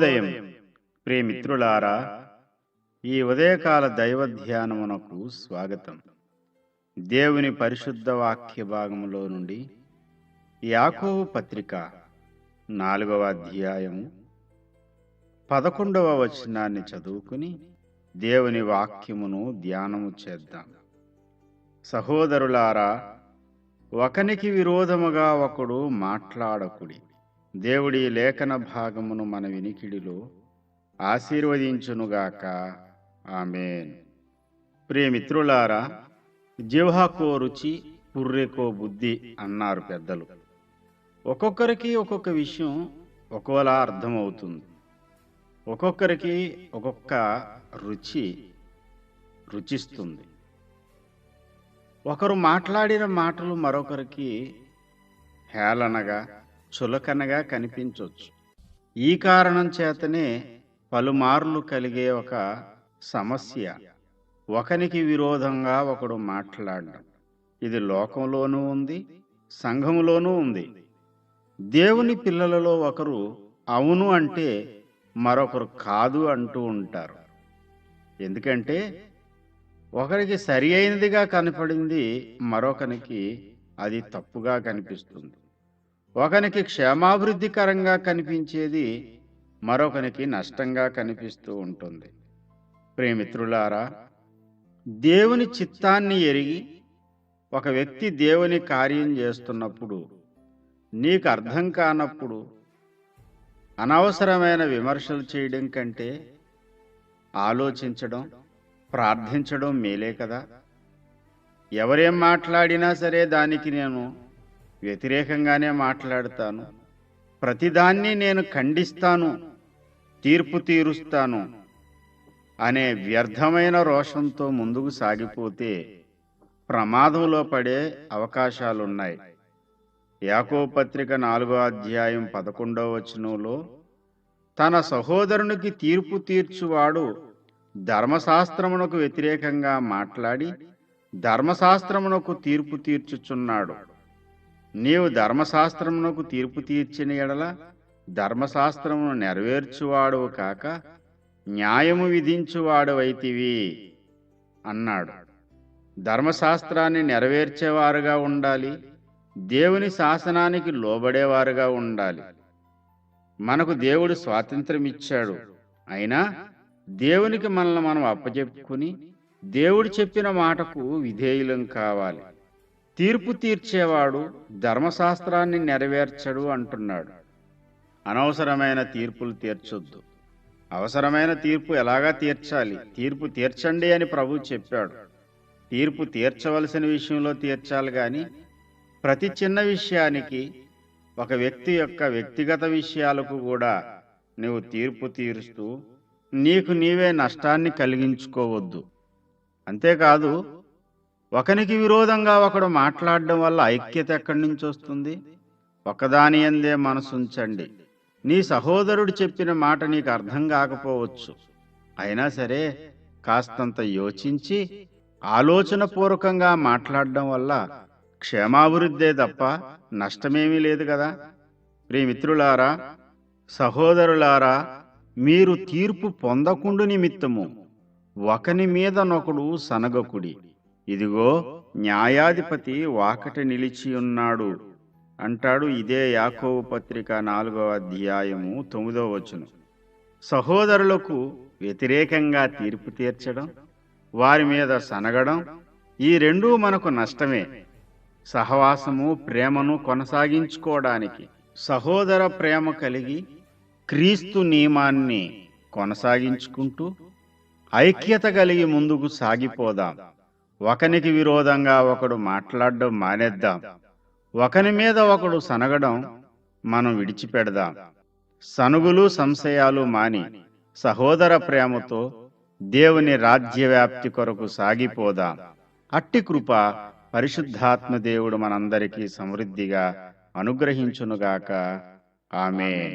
శుభోదయం ప్రియమిత్రులారా, ఈ ఉదయకాల దైవ ధ్యానమునకు స్వాగతం. దేవుని పరిశుద్ధ వాక్య భాగములో నుండి యాకోబు పత్రిక 4వ అధ్యాయము 11వ వచనాన్ని చదువుకుని దేవుని వాక్యమును ధ్యానము చేద్దాం. సహోదరులారా, ఒకనికి విరోధముగా ఒకడు మాట్లాడకుడి. దేవుడి లేఖన భాగమును మన వినికిడిలో ఆశీర్వదించునుగాక. ఆమేన్. ప్రియమిత్రులారా, జిహ్వకో రుచి, పుర్రెకో బుద్ధి అన్నారు పెద్దలు. ఒక్కొక్కరికి ఒక్కొక్క విషయం ఒక్కోలా అర్థమవుతుంది. ఒక్కొక్కరికి ఒక్కొక్క రుచిస్తుంది. ఒకరు మాట్లాడిన మాటలు మరొకరికి హేళనగా, చులకనగా కనిపించవచ్చు. ఈ కారణం చేతనే పలుమార్లు కలిగే ఒక సమస్య, ఒకనికి విరోధంగా ఒకడు మాట్లాడడం. ఇది లోకంలోనూ ఉంది, సంఘములోనూ ఉంది. దేవుని పిల్లలలో ఒకరు అవును అంటే మరొకరు కాదు అంటూ ఉంటారు. ఎందుకంటే ఒకరికి సరి అయినదిగా కనపడింది మరొకరికి అది తప్పుగా కనిపిస్తుంది. ఒకనికి క్షేమాభివృద్ధికరంగా కనిపించేది మరొకనికి నష్టంగా కనిపిస్తూ ఉంటుంది. ప్రియమిత్రులారా, దేవుని చిత్తాన్ని ఎరిగి ఒక వ్యక్తి దేవుని కార్యం చేస్తున్నప్పుడు నీకు అర్థం కానప్పుడు అనవసరమైన విమర్శలు చేయడం కంటే ఆలోచించడం, ప్రార్థించడం మేలే కదా. ఎవరేం మాట్లాడినా సరే దానికి నేను వ్యతిరేకంగానే మాట్లాడతాను, ప్రతిదాన్ని నేను ఖండిస్తాను, తీర్పు తీరుస్తాను అనే వ్యర్థమైన రోషంతో ముందుకు సాగిపోతే ప్రమాదంలో పడే అవకాశాలున్నాయి. యాకోబు పత్రిక 4వ అధ్యాయం 11వ వచనంలో, తన సహోదరునికి తీర్పు తీర్చువాడు ధర్మశాస్త్రమునకు వ్యతిరేకంగా మాట్లాడి ధర్మశాస్త్రమునకు తీర్పు తీర్చుచున్నాడు. నీవు ధర్మశాస్త్రమునకు తీర్పు తీర్చిన ఎడల ధర్మశాస్త్రమును నెరవేర్చువాడువు కాక న్యాయము విధించువాడవైతివి అన్నాడు. ధర్మశాస్త్రాన్ని నెరవేర్చేవారుగా ఉండాలి, దేవుని శాసనానికి లోబడేవారుగా ఉండాలి. మనకు దేవుడు స్వాతంత్రం ఇచ్చాడు. అయినా దేవునికి మనల్ని మనం అప్పచెప్పుకుని దేవుడు చెప్పిన మాటకు విధేయులం కావాలి. తీర్పు తీర్చేవాడు ధర్మశాస్త్రాన్ని నెరవేర్చడు అంటున్నాడు. అనవసరమైన తీర్పులు తీర్చొద్దు. అవసరమైన తీర్పు ఎలాగా తీర్చాలి, తీర్పు తీర్చండి అని ప్రభు చెప్పాడు. తీర్పు తీర్చవలసిన విషయంలో తీర్చాలి కానీ ప్రతి చిన్న విషయానికి, ఒక వ్యక్తి యొక్క వ్యక్తిగత విషయాలకు కూడా నువ్వు తీర్పు తీరుస్తూ నీకు నీవే నష్టాన్ని కలిగించుకోవద్దు. అంతేకాదు, ఒకనికి విరోధంగా ఒకడు మాట్లాడడం వల్ల ఐక్యత ఎక్కడి నుంచి వస్తుంది? ఒకదాని యందే మనసుంచండి. నీ సహోదరుడు చెప్పిన మాట నీకు అర్థం కాకపోవచ్చు. అయినా సరే కాస్తంత యోచించి ఆలోచనపూర్వకంగా మాట్లాడడం వల్ల క్షేమాభివృద్ధే తప్ప నష్టమేమీ లేదు కదా. ప్రియమిత్రులారా, సహోదరులారా, మీరు తీర్పు పొందకుండు నిమిత్తము ఒకని మీదనొకడు సనగకుడి. ఇదిగో న్యాయాధిపతి వాకట నిలిచి ఉన్నాడు అంటాడు. ఇదే యాకోబు పత్రిక 4వ అధ్యాయము 9వ వచనం. సహోదరులకు వ్యతిరేకంగా తీర్పు తీర్చడం, వారి మీద సనగడం, ఈ రెండూ మనకు నష్టమే. సహవాసము, ప్రేమను కొనసాగించుకోవడానికి సహోదర ప్రేమ కలిగి క్రీస్తు నియమాన్ని కొనసాగించుకుంటూ ఐక్యత కలిగి ముందుకు సాగిపోదాం. ఒకనికి విరోధంగా ఒకడు మాట్లాడడం మానేద్దాం. ఒకని మీద ఒకడు సనగడం మనం విడిచిపెడదాం. సనుగులు, సంశయాలు మాని సహోదర ప్రేమతో దేవుని రాజ్య వ్యాప్తి కొరకు సాగిపోదాం. అట్టి కృప పరిశుద్ధాత్మ దేవుడు మనందరికీ సమృద్ధిగా అనుగ్రహించునుగాక. ఆమేన్.